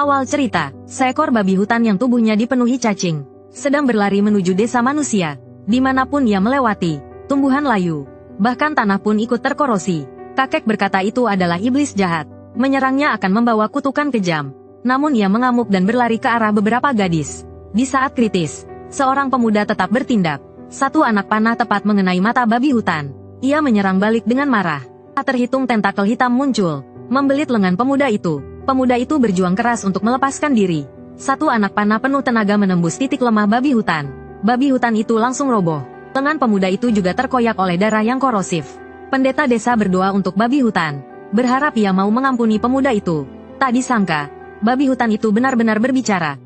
Awal cerita, seekor babi hutan yang tubuhnya dipenuhi cacing, sedang berlari menuju desa manusia. Dimanapun ia melewati, tumbuhan layu, bahkan tanah pun ikut terkorosi. Kakek berkata itu adalah iblis jahat, menyerangnya akan membawa kutukan kejam. Namun ia mengamuk dan berlari ke arah beberapa gadis. Di saat kritis, seorang pemuda tetap bertindak. Satu anak panah tepat mengenai mata babi hutan. Ia menyerang balik dengan marah. Tak terhitung tentakel hitam muncul, membelit lengan pemuda itu. Pemuda itu berjuang keras untuk melepaskan diri. Satu anak panah penuh tenaga menembus titik lemah babi hutan. Babi hutan itu langsung roboh. Lengan pemuda itu juga terkoyak oleh darah yang korosif. Pendeta desa berdoa untuk babi hutan, berharap ia mau mengampuni pemuda itu. Tak disangka, babi hutan itu benar-benar berbicara.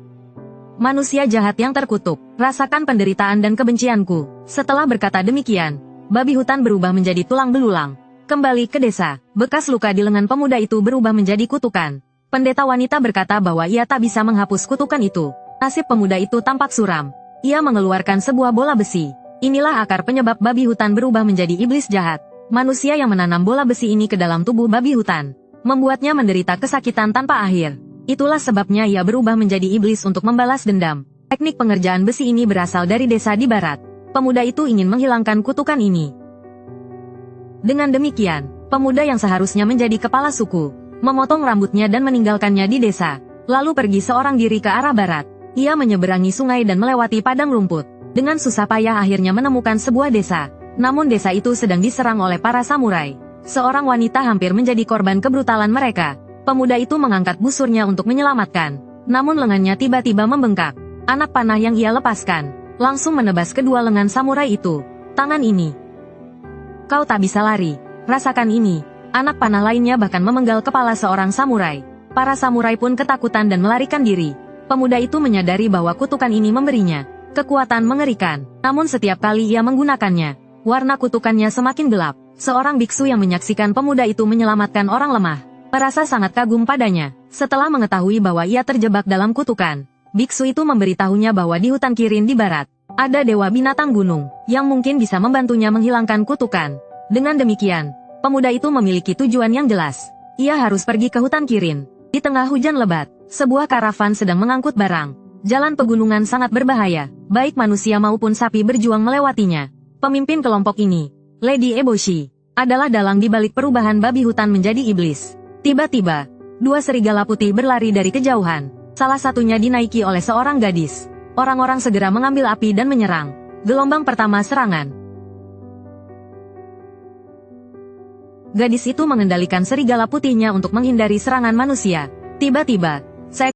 Manusia jahat yang terkutuk, rasakan penderitaan dan kebencianku. Setelah berkata demikian, babi hutan berubah menjadi tulang belulang. Kembali ke desa, bekas luka di lengan pemuda itu berubah menjadi kutukan. Pendeta wanita berkata bahwa ia tak bisa menghapus kutukan itu. Nasib pemuda itu tampak suram. Ia mengeluarkan sebuah bola besi. Inilah akar penyebab babi hutan berubah menjadi iblis jahat. Manusia yang menanam bola besi ini ke dalam tubuh babi hutan, membuatnya menderita kesakitan tanpa akhir. Itulah sebabnya ia berubah menjadi iblis untuk membalas dendam. Teknik pengerjaan besi ini berasal dari desa di barat. Pemuda itu ingin menghilangkan kutukan ini. Dengan demikian, pemuda yang seharusnya menjadi kepala suku, memotong rambutnya dan meninggalkannya di desa, lalu pergi seorang diri ke arah barat. Ia menyeberangi sungai dan melewati padang rumput. Dengan susah payah akhirnya menemukan sebuah desa. Namun desa itu sedang diserang oleh para samurai. Seorang wanita hampir menjadi korban kebrutalan mereka. Pemuda itu mengangkat busurnya untuk menyelamatkan. Namun lengannya tiba-tiba membengkak. Anak panah yang ia lepaskan langsung menebas kedua lengan samurai itu. Tangan ini. Kau tak bisa lari. Rasakan ini. Anak panah lainnya bahkan memenggal kepala seorang samurai. Para samurai pun ketakutan dan melarikan diri. Pemuda itu menyadari bahwa kutukan ini memberinya kekuatan mengerikan. Namun setiap kali ia menggunakannya, warna kutukannya semakin gelap. Seorang biksu yang menyaksikan pemuda itu menyelamatkan orang lemah, merasa sangat kagum padanya. Setelah mengetahui bahwa ia terjebak dalam kutukan, biksu itu memberitahunya bahwa di hutan Kirin di barat, ada dewa binatang gunung, yang mungkin bisa membantunya menghilangkan kutukan. Dengan demikian, pemuda itu memiliki tujuan yang jelas. Ia harus pergi ke hutan Kirin. Di tengah hujan lebat, sebuah karavan sedang mengangkut barang. Jalan pegunungan sangat berbahaya, baik manusia maupun sapi berjuang melewatinya. Pemimpin kelompok ini, Lady Eboshi, adalah dalang di balik perubahan babi hutan menjadi iblis. Tiba-tiba, dua serigala putih berlari dari kejauhan. Salah satunya dinaiki oleh seorang gadis. Orang-orang segera mengambil api dan menyerang. Gelombang pertama serangan. Gadis itu mengendalikan serigala putihnya untuk menghindari serangan manusia. Tiba-tiba,